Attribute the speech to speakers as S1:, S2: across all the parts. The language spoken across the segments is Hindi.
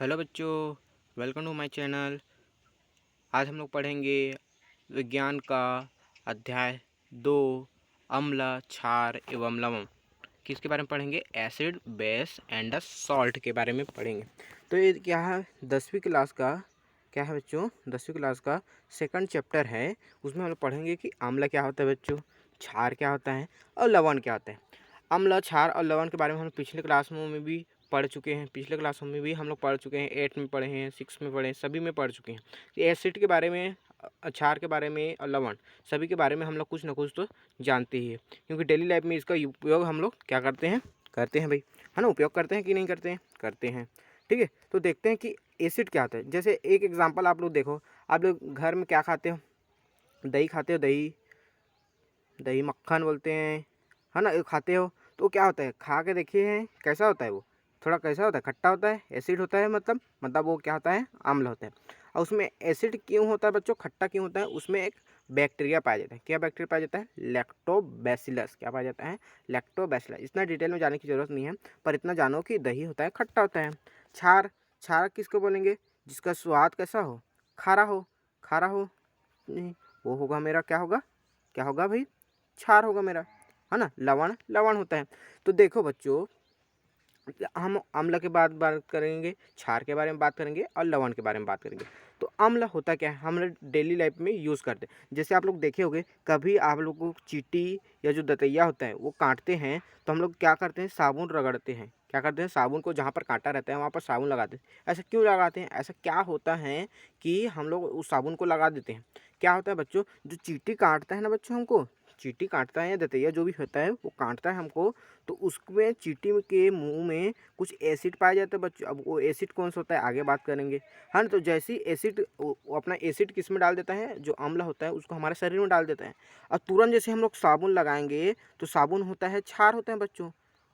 S1: हेलो बच्चों, वेलकम टू माय चैनल। आज हम लोग पढ़ेंगे विज्ञान का अध्याय 2 अम्ल, क्षार एवं लवण। किसके बारे में पढ़ेंगे? Acid, base and the salt के बारे में पढ़ेंगे। तो ये क्या है, 10वीं क्लास का क्या है बच्चों? 10वीं क्लास का सेकंड चैप्टर है। उसमें हम लोग पढ़ेंगे कि अम्ल क्या होता है बच्चों, क्षार क्या होता है और लवण क्या होता है। अम्ल, क्षार और लवण के बारे में हम पिछले क्लासों में भी पढ़ चुके हैं। पिछले क्लासों में भी हम लोग पढ़ चुके हैं, 8 में पढ़े हैं, 6 में पढ़े हैं, सभी में पढ़ चुके हैं। एसिड के बारे में, क्षार के बारे में और लवण, सभी के बारे में हम लोग कुछ ना कुछ तो जानते ही है, क्योंकि डेली लाइफ में इसका उपयोग हम लोग क्या करते हैं भाई, है ना। उपयोग करते हैं कि नहीं करते हैं? करते हैं। ठीक है, तो देखते हैं कि एसिड क्या होता है। जैसे एक एग्जाम्पल आप लोग देखो, आप लोग घर में क्या खाते हो? दही खाते हो, दही दही मक्खन बोलते हैं, है ना, ये खाते हो। तो क्या होता है, खा के देखिए हैं कैसा होता है वो? थोड़ा कैसा होता है? खट्टा होता है, एसिड होता है, मतलब वो क्या होता है? अम्ल होता है। और उसमें एसिड क्यों होता है बच्चों, खट्टा क्यों होता है? उसमें एक बैक्टीरिया पाया जाता है। क्या बैक्टीरिया पाया जाता है? लैक्टोबैसिलस। क्या पाया जाता है? लैक्टोबैसिलस। इतना डिटेल में जाने की जरूरत नहीं है, पर इतना जानो कि दही होता है, खट्टा होता है। क्षार, क्षार किसको बोलेंगे? जिसका स्वाद कैसा हो? खारा हो। खारा हो नहीं, वो होगा मेरा, क्या होगा? क्या होगा भाई? क्षार होगा मेरा, है ना। लवण, लवण होता है। तो देखो बच्चों, हम अम्ल के बाद बात करेंगे, क्षार के बारे में बात करेंगे और लवण के बारे में बात करेंगे। तो अम्ल होता क्या है, हम लोग डेली लाइफ में यूज़ करते हैं। जैसे आप लोग देखे होंगे, कभी आप लोग को चींटी या जो दतैया होता है वो काटते हैं, तो हम लोग क्या करते हैं? साबुन रगड़ते हैं। क्या करते हैं? साबुन को जहाँ पर कांटा रहता है वहाँ पर साबुन लगाते हैं। ऐसा क्यों लगाते हैं? ऐसा क्या होता है कि हम लोग उस साबुन को लगा देते हैं? क्या होता है बच्चों, जो चींटी काटता है ना बच्चों, हमको चींटी काटता है या दतैया जो भी होता है वो काटता है हमको, तो उसमें चींटी के मुंह में कुछ एसिड पाया जाता है बच्चों। अब वो एसिड कौन सा होता है आगे बात करेंगे, हाँ ना। तो जैसे ही एसिड, वो अपना एसिड किस में डाल देता है, जो अम्ल होता है उसको हमारे शरीर में डाल देता है। और तुरंत जैसे हम लोग साबुन लगाएंगे तो साबुन होता है, क्षार होता है बच्चों।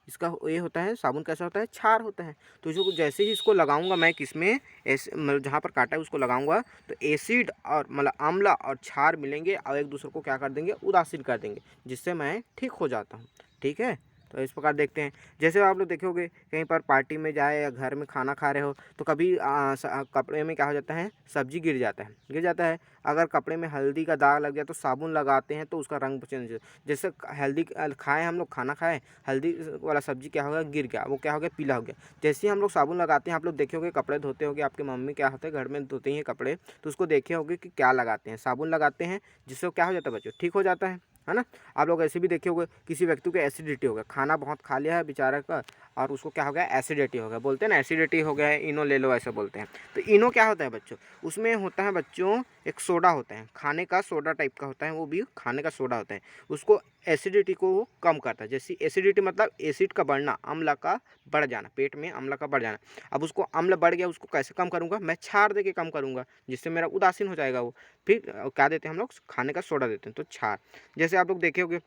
S1: इसका ये होता है, साबुन कैसा होता है? क्षार होता है। तो जो जैसे ही इसको लगाऊंगा मैं, किसमें? मतलब जहाँ पर काटा है उसको लगाऊंगा, तो एसिड और मतलब अम्ल और क्षार मिलेंगे और एक दूसरे को क्या कर देंगे? उदासीन कर देंगे, जिससे मैं ठीक हो जाता हूँ। ठीक है, तो इस प्रकार देखते हैं। जैसे आप लोग देखे होंगे, कहीं पर पार्टी में जाए या घर में खाना खा रहे हो, तो कभी कपड़े में क्या हो जाता है? सब्जी गिर जाता है, गिर जाता है। अगर कपड़े में हल्दी का दाग लग गया तो साबुन लगाते हैं तो उसका रंग चेंज हो। जैसे हल्दी खाए, हम लोग खाना खाए, हल्दी वाला सब्जी क्या हो गया? गिर गया, वो क्या हो गया? पीला हो गया। जैसे ही हम लोग साबुन लगाते हैं, आप लोग देखे होंगे कपड़े धोते होंगे, आपके मम्मी क्या होता है घर में धोते हैं कपड़े, तो उसको देखे होंगे कि क्या लगाते हैं? साबुन लगाते हैं, जिससे क्या हो जाता है बच्चों? ठीक हो जाता है ना। आप लोग ऐसे भी देखे होंगे, किसी व्यक्ति को एसिडिटी हो गया, खाना बहुत खा लिया है बेचारा का, और उसको क्या हो गया? एसिडिटी हो गया। बोलते हैं ना, एसिडिटी हो गया है, इनो ले लो, ऐसे बोलते हैं। तो इनो क्या होता है बच्चों? उसमें होता है बच्चों, एक सोडा होता है, खाने का सोडा टाइप का होता है, वो भी खाने का सोडा होता है। उसको एसिडिटी को वो कम करता है। जैसे एसिडिटी मतलब एसिड का बढ़ना, अम्ल का बढ़ जाना, पेट में अम्ल का बढ़ जाना। अब उसको अम्ल बढ़ गया, उसको कैसे कम करूँगा? मैं क्षार दे के कम करूँगा, जिससे मेरा उदासीन हो जाएगा वो। फिर क्या देते हैं हम लोग? खाने का सोडा देते हैं, तो क्षार। जैसे आप लोग देखे होंगे,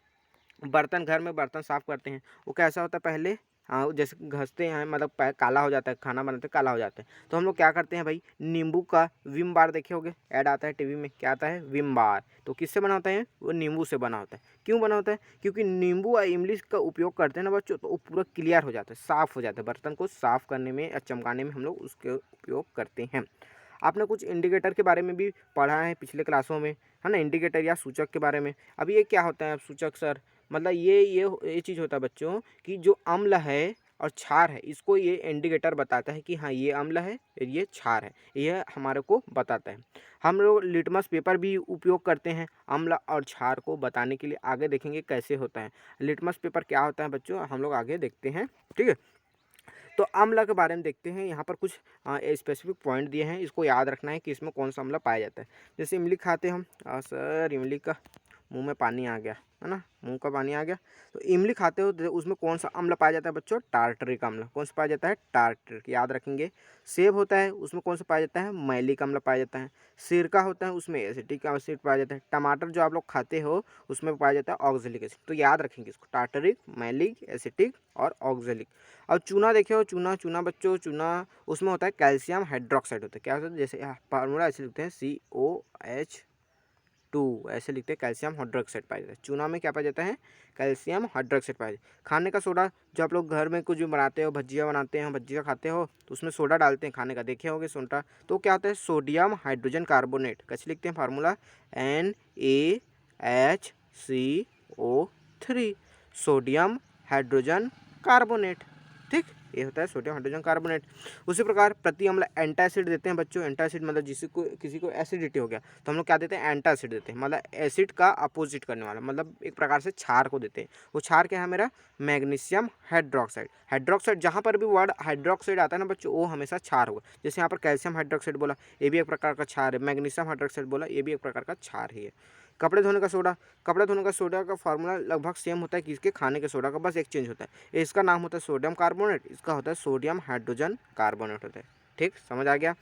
S1: बर्तन, घर में बर्तन साफ करते हैं, वो कैसा होता है पहले? हाँ, जैसे घसते हैं, मतलब काला हो जाता है, खाना बनाते काला हो जाता है, तो हम लोग क्या करते हैं भाई? नींबू का विम बार देखे होगे, ऐड आता है टीवी में, क्या आता है? Vim bar. तो किससे बना होता है? वो नींबू से बना होता है। क्यों बना होता है? क्योंकि नींबू और इमली का उपयोग करते हैं ना बच्चों, तो वो पूरा क्लियर हो जाता है, साफ हो जाता है। बर्तन को साफ करने में या चमकाने में हम लोग उसके उपयोग करते हैं। आपने कुछ इंडिकेटर के बारे में भी पढ़ा है पिछले क्लासों में, है ना, इंडिकेटर या सूचक के बारे में। अब ये क्या होता है सूचक सर? मतलब ये चीज़ होता है बच्चों कि जो अम्ल है और क्षार है, इसको ये इंडिकेटर बताता है कि हाँ ये अम्ल है और ये क्षार है, ये हमारे को बताता है। हम लोग लिटमस पेपर भी उपयोग करते हैं अम्ल और क्षार को बताने के लिए। आगे देखेंगे कैसे होता है लिटमस पेपर, क्या होता है बच्चों, हम लोग आगे देखते हैं। ठीक है, तो अम्ल के बारे में देखते हैं। यहाँ पर कुछ स्पेसिफिक पॉइंट दिए हैं, इसको याद रखना है कि इसमें कौन सा अम्ल पाया जाता है। जैसे इमली खाते हम, सर इमली का मुंह में पानी आ गया, है ना, मुंह का पानी आ गया। तो इमली खाते हो तो उसमें कौन सा अम्ल पाया जाता है बच्चों? टार्टरिक अम्ल। कौन सा पाया जाता है? टार्टरिक, याद रखेंगे। सेब होता है, उसमें कौन सा पाया जाता है? मैलिक अम्ल पाया जाता है। सिरका होता है, उसमें एसिटिक एसिड पाया जाता है। टमाटर जो आप लोग खाते हो उसमें पाया जाता है ऑक्जेलिक एसिड। तो याद रखेंगे इसको, टार्टरिक, मैलिक, एसिटिक और ऑक्जेलिक। और चूना देखे हो, चूना, चूना बच्चों, चूना उसमें होता है कैल्शियम हाइड्रोक्साइड होता है। क्या होता है? जैसे फार्मूला ऐसे लिखते हैं, COH 2 ऐसे लिखते हैं, कैल्शियम हाइड्रोक्साइड पाया जाता है। चूना में क्या पाया जाता है? कैल्शियम हाइड्रोक्साइड पाया जाता है। खाने का सोडा, जो आप लोग घर में कुछ भी बनाते हो, भजिया बनाते हैं, भजिया खाते हो तो उसमें सोडा डालते हैं खाने का, देखे होगे सोडा, तो क्या होता है? Sodium hydrogen carbonate. कैसे लिखते हैं formula? NaHCO3, sodium hydrogen carbonate. ठीक, ये होता है सोडियम हाइड्रोजन कार्बोनेट। उसी प्रकार प्रति अम्ल एंटासिड देते हैं बच्चों। एंटासिड मतलब जिसको किसी को एसिडिटी हो गया तो हम लोग क्या देते हैं? एंटासिड देते हैं, मतलब एसिड का अपोजिट करने वाला, मतलब एक प्रकार से क्षार को देते हैं। वो क्षार क्या है मेरा? Magnesium hydroxide. हाइड्रोक्साइड, जहाँ पर भी वर्ड हाइड्रोक्साइड आता है ना बच्चों, वो हमेशा क्षार होगा। जैसे यहाँ पर कैल्शियम हाइड्रोक्साइड बोला, ये भी एक प्रकार का क्षार है। मैग्नीशियम हाइड्रोक्साइड बोला, ये भी एक प्रकार का क्षार ही है। कपड़े धोने का सोडा, कपड़े धोने का सोडा का फार्मूला लगभग सेम होता है किसके? खाने के सोडा का, बस एक चेंज होता है। इसका नाम होता है सोडियम कार्बोनेट, इसका होता है सोडियम हाइड्रोजन कार्बोनेट होता है। ठीक, समझ आ गया?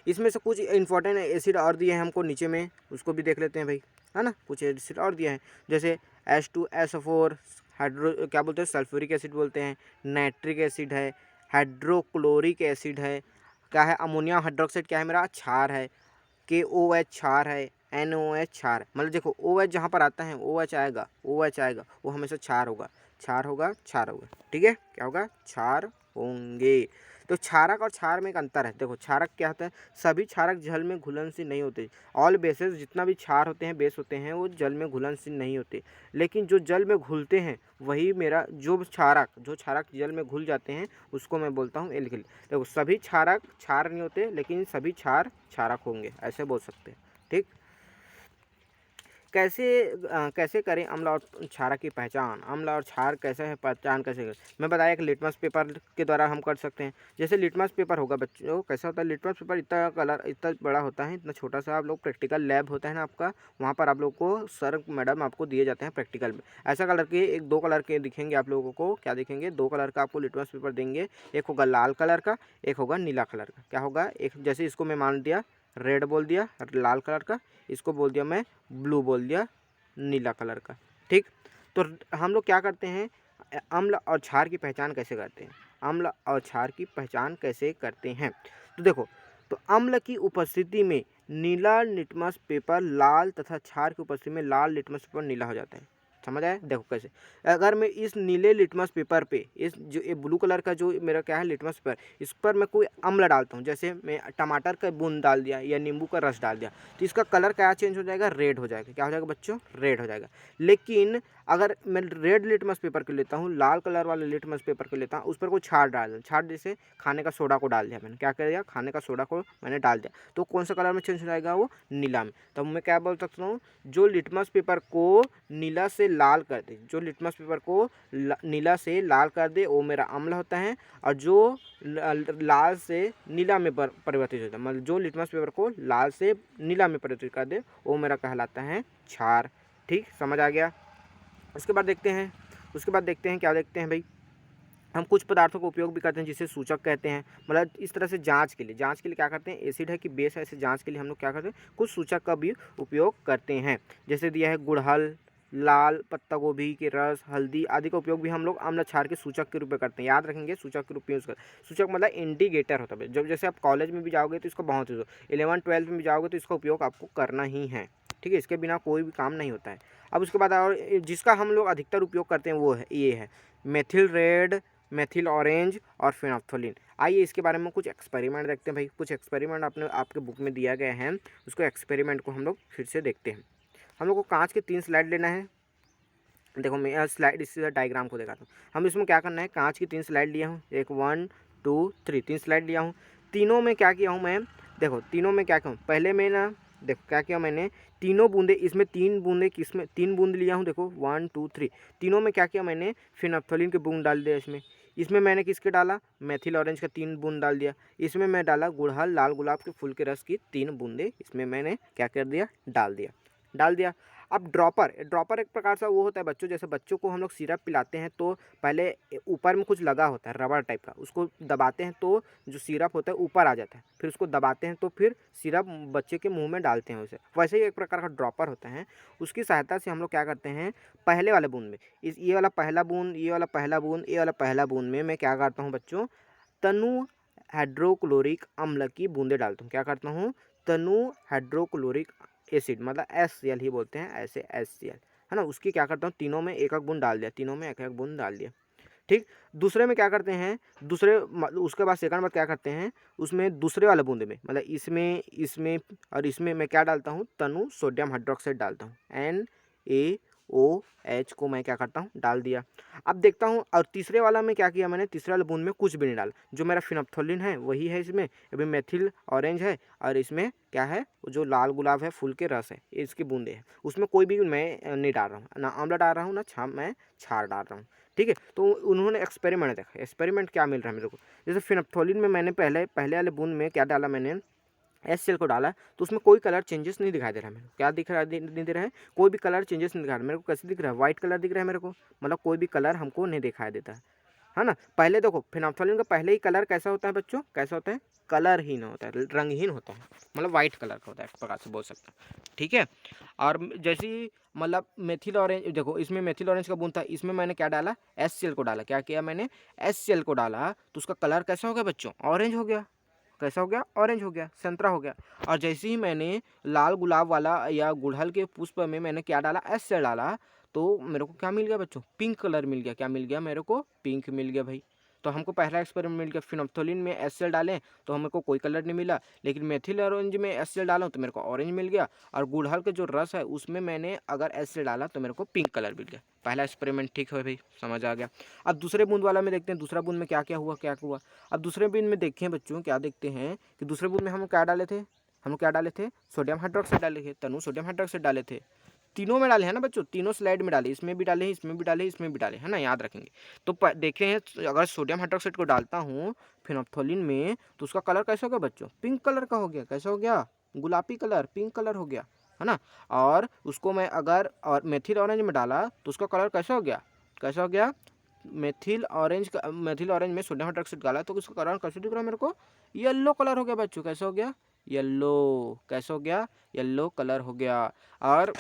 S1: इसमें से कुछ इंपॉर्टेंट एसिड और दिए हैं हमको नीचे में, उसको भी देख लेते हैं भाई, है ना। कुछ एसिड और दिए हैं, जैसे H2SO4, हाइड्रो क्या बोलते हैं? सल्फ्यूरिक एसिड बोलते हैं, नाइट्रिक एसिड है, हाइड्रोक्लोरिक एसिड है, क्या है? अमोनियम हाइड्रोक्साइड क्या है मेरा? क्षार है। KOH क्षार है, NOH क्षार है। मतलब देखो OH जहाँ पर आता है OH आएगा, OH आएगा, वो हमेशा क्षार होगा, क्षार होगा, क्षार होगा। ठीक है, क्या होगा? क्षार होंगे। तो क्षारक और क्षार में एक अंतर है। देखो क्षारक क्या होता है? सभी क्षारक जल में घुलनशील नहीं होते। ऑल बेसेस, जितना भी क्षार होते हैं, बेस होते हैं, वो जल में घुलनशील नहीं होते। लेकिन जो जल में घुलते हैं वही मेरा, जो क्षारक जल में घुल जाते हैं उसको मैं बोलता हूँ एल्किल। देखो सभी क्षारक क्षार नहीं होते, लेकिन सभी क्षार क्षारक होंगे, ऐसे बोल सकते हैं। ठीक, कैसे करें अम्ल और क्षारक की पहचान? अम्ल और क्षार कैसे है, पहचान कैसे करें? मैं बताया एक लिटमस पेपर के द्वारा हम कर सकते हैं। जैसे लिटमस पेपर होगा बच्चों, कैसा होता है? लिटमस पेपर इतना कलर इतना बड़ा होता है, इतना छोटा सा। आप लोग प्रैक्टिकल लैब होता है ना आपका, वहाँ पर आप लोग को सर मैडम आपको दिए जाते हैं प्रैक्टिकल में। ऐसा कलर के एक दो कलर के दिखेंगे आप लोगों को। क्या दिखेंगे? दो कलर का आपको लिटमस पेपर देंगे। एक होगा लाल कलर का, एक होगा नीला कलर का। क्या होगा? एक जैसे इसको मैं मान दिया रेड बोल दिया लाल कलर का, इसको बोल दिया मैं ब्लू बोल दिया नीला कलर का। ठीक, तो हम लोग क्या करते हैं? अम्ल और क्षार की पहचान कैसे करते हैं? अम्ल और क्षार की पहचान कैसे करते हैं? तो देखो, तो अम्ल की उपस्थिति में नीला लिटमस पेपर लाल तथा क्षार की उपस्थिति में लाल लिटमस पेपर नीला हो जाता है। समझ आया? देखो कैसे, अगर मैं इस नीले लिटमस पेपर पे, इस जो ये ब्लू कलर का जो मेरा क्या है लिटमस पेपर, इस पर मैं कोई अम्ल डालता हूँ, जैसे मैं टमाटर का बूंद डाल दिया या नींबू का रस डाल दिया, तो इसका कलर क्या चेंज हो जाएगा? रेड हो जाएगा। क्या हो जाएगा बच्चों? रेड हो जाएगा। लेकिन अगर मैं रेड लिटमस पेपर को लेता हूँ, लाल कलर वाले लिटमस पेपर को लेता हूँ, उस पर कोई छाड़ डाल दूँ, छाड़ जैसे खाने का सोडा को डाल दिया मैंने, क्या कर दिया? खाने का सोडा को मैंने डाल दिया, तो कौन सा कलर में चेंज हो जाएगा? वो नीला में। तो मैं क्या बोल सकता हूँ? जो लिटमस पेपर को नीला से लाल कर दे, जो लिटमस पेपर को नीला से लाल कर दे, वो मेरा अम्ल होता है। और जो लाल से नीला में परिवर्तित होता है, मतलब जो लिटमस पेपर को लाल से नीला में परिवर्तित कर दे, वो मेरा कहलाता है क्षार। ठीक, समझ आ गया? उसके बाद देखते हैं क्या देखते हैं भाई, हम कुछ पदार्थों का उपयोग भी करते हैं जिसे सूचक कहते हैं। मतलब इस तरह से जांच के लिए क्या करते हैं? एसिड है कि बेस है, ऐसे जांच के लिए हम लोग क्या करते हैं? कुछ सूचक का भी उपयोग करते हैं। जैसे दिया है गुड़हल, लाल पत्ता गोभी के रस, हल्दी आदि का उपयोग भी हम लोग अम्ल क्षार के सूचक के रूप में करते हैं। याद रखेंगे, सूचक के रूप में यूज़ कर। सूचक मतलब इंडिकेटर होता है। जब जैसे आप कॉलेज में भी जाओगे तो इसको बहुत यूज, 11-12 में भी जाओगे तो इसका उपयोग आपको करना ही है। ठीक है, इसके बिना कोई भी काम नहीं होता है। अब उसके बाद और जिसका हम लोग अधिकतर उपयोग करते हैं वो है, ये है मेथिल रेड, मेथिल ऑरेंज और फिनोल्फ्थोलीन। आइए इसके बारे में कुछ एक्सपेरिमेंट देखते हैं भाई। कुछ एक्सपेरिमेंट आपके बुक में दिया गया है, उसको एक्सपेरिमेंट को हम लोग फिर से देखते हैं। हम लोग को कांच के 3 स्लाइड लेना है। देखो मैं स्लाइड इसी डायग्राम को दिखाता हूँ। हम इसमें क्या करना है? कांच की 3 स्लाइड लिया हूँ, एक 1 2 3, 3 स्लाइड लिया हूँ। तीनों में क्या किया हूँ मैं? देखो तीनों में क्या किया हूँ? पहले मैं ना, देखो क्या किया मैंने, तीनों बूंदे, इसमें 3 बूंदे, किसमें 3 बूंद लिया हूँ। देखो 1 2 3, तीनों में क्या किया मैंने? फिनोल्फ्थोलीन के बूंद डाल दिया इसमें। इसमें मैंने किसके डाला? मेथिल ऑरेंज का 3 बूंद डाल दिया। इसमें मैं डाला गुड़हल लाल गुलाब के फूल के रस की 3 बूंदे, इसमें मैंने क्या कर दिया? डाल दिया। अब ड्रॉपर एक प्रकार से वो होता है बच्चों, जैसे बच्चों को हम लोग सिरप पिलाते हैं तो पहले ऊपर में कुछ लगा होता है रबर टाइप का, उसको दबाते हैं तो जो सिरप होता है ऊपर आ जाता है, फिर उसको दबाते हैं तो फिर सिरप बच्चे के मुंह में डालते हैं उसे। वैसे ही एक प्रकार का ड्रॉपर होता है, उसकी सहायता से हम लोग क्या करते हैं? पहले वाले बूंद में, ये वाला पहला बूंद, ये वाला पहला बूंद, ये वाला पहला बूंद में मैं क्या करता हूँ बच्चों? तनु हाइड्रोक्लोरिक अम्ल की बूंदे डालता हूँ। क्या करता हूँ? तनु हाइड्रोक्लोरिक एसिड, मतलब HCl ही बोलते हैं ऐसे, HCl है ना। उसकी क्या करता हूँ, तीनों में एक एक बूंद डाल दिया, तीनों में एक एक बूंद डाल दिया। ठीक, दूसरे में क्या करते हैं, उसके बाद सेकंड बार क्या करते हैं, उसमें दूसरे वाले बूंद में, मतलब इसमें इसमें और इसमें मैं क्या डालता हूँ, तनु सोडियम हाइड्रोक्साइड डालता हूँ, NaOH को मैं क्या करता हूँ, डाल दिया। अब देखता हूँ, और तीसरे वाला में क्या किया मैंने, तीसरे वाले बूंद में कुछ भी नहीं डाला, जो मेरा फिनोप्थोलिन है वही है इसमें, अभी मेथिल ऑरेंज है, और इसमें क्या है, जो लाल गुलाब है फूल के रस है, ये इसकी बूंदे हैं, उसमें कोई भी मैं नहीं डाल रहा हूँ, ना आंवला डाल रहा हूँ, ना मैं क्षार डाल रहा हूँ। ठीक है, तो उन्होंने एक्सपेरिमेंट देखा, एक्सपेरिमेंट क्या मिल रहा है मेरे को, जैसे फिनोप्थोलिन में मैंने पहले वाले बूंद में क्या डाला, मैंने HCl को डाला, तो उसमें कोई कलर चेंजेस नहीं दिखाई दे रहा है मेरे को, क्या दिख रहा है, नहीं दे रहा है, कोई भी कलर चेंजेस नहीं दिखा रहा है मेरे को। कैसे दिख रहा है, व्हाइट कलर दिख रहा है मेरे को, मतलब कोई भी कलर हमको नहीं दिखाई देता है ना। पहले देखो, फिनोप्थोलिन का पहले ही कलर कैसा होता है बच्चों, कैसा होता है, कलरहीन होता है, रंगहीन होता है, मतलब वाइट कलर का होता है, एक प्रकार से बोल सकते हैं। ठीक है, और जैसे ही मतलब मेथिल ऑरेंज, देखो इसमें मेथिल ऑरेंज का बूंद था, इसमें मैंने क्या डाला, HCl को डाला, क्या किया मैंने, HCl को डाला, तो उसका कलर कैसा हो गया बच्चों, ऑरेंज हो गया। कैसा हो गया, ऑरेंज हो गया, संतरा हो गया। और जैसे ही मैंने लाल गुलाब वाला या गुड़हल के पुष्प में मैंने क्या डाला, HCl डाला, तो मेरे को क्या मिल गया बच्चों, पिंक कलर मिल गया। क्या मिल गया मेरे को, पिंक मिल गया भाई। तो हमको पहला एक्सपेरिमेंट मिल गया, फिनोप्थोलिन में HCl डालें तो हमको कोई कलर नहीं मिला, लेकिन मेथिल ऑरेंज में HCl डाला तो मेरे को ऑरेंज मिल गया, और गुड़हल का जो रस है उसमें मैंने अगर HCl डाला तो मेरे को पिंक कलर मिल गया। पहला एक्सपेरिमेंट ठीक है भाई, समझ आ गया। अब दूसरे बूंद वाला में देखते हैं, दूसरा बूंद में क्या क्या हुआ, क्या हुआ। अब दूसरे बूंद में देखें बच्चों, क्या देखते हैं कि दूसरे बूंद में हम क्या डाले थे, हम लोग क्या डाले थे, सोडियम हाइड्रोक्साइड डाले थे, तनु सोडियम हाइड्रोक्साइड डाले थे, तीनों में डाले हैं ना बच्चों, तीनों स्लाइड में डाले, इसमें भी डाले, इसमें भी डाले, इसमें भी डाले, है ना, याद रखेंगे। तो देखे हैं, अगर सोडियम हाइड्रोक्साइड को डालता हूँ फिनोप्थोलिन में, तो उसका कलर कैसा हो गया बच्चों, पिंक कलर का हो गया। कैसा हो गया, गुलाबी कलर, पिंक कलर हो गया, है ना। और उसको मैं अगर और मेथिल ऑरेंज में डाला तो उसका कलर कैसा हो गया, कैसा हो गया, मेथिल ऑरेंज में सोडियम हाइड्रोक्साइड डाला तो उसका कलर कैसे दिख रहा है मेरे को, येलो कलर हो गया बच्चों। कैसा हो गया, येलो, कैसा हो गया, येलो कलर हो गया। और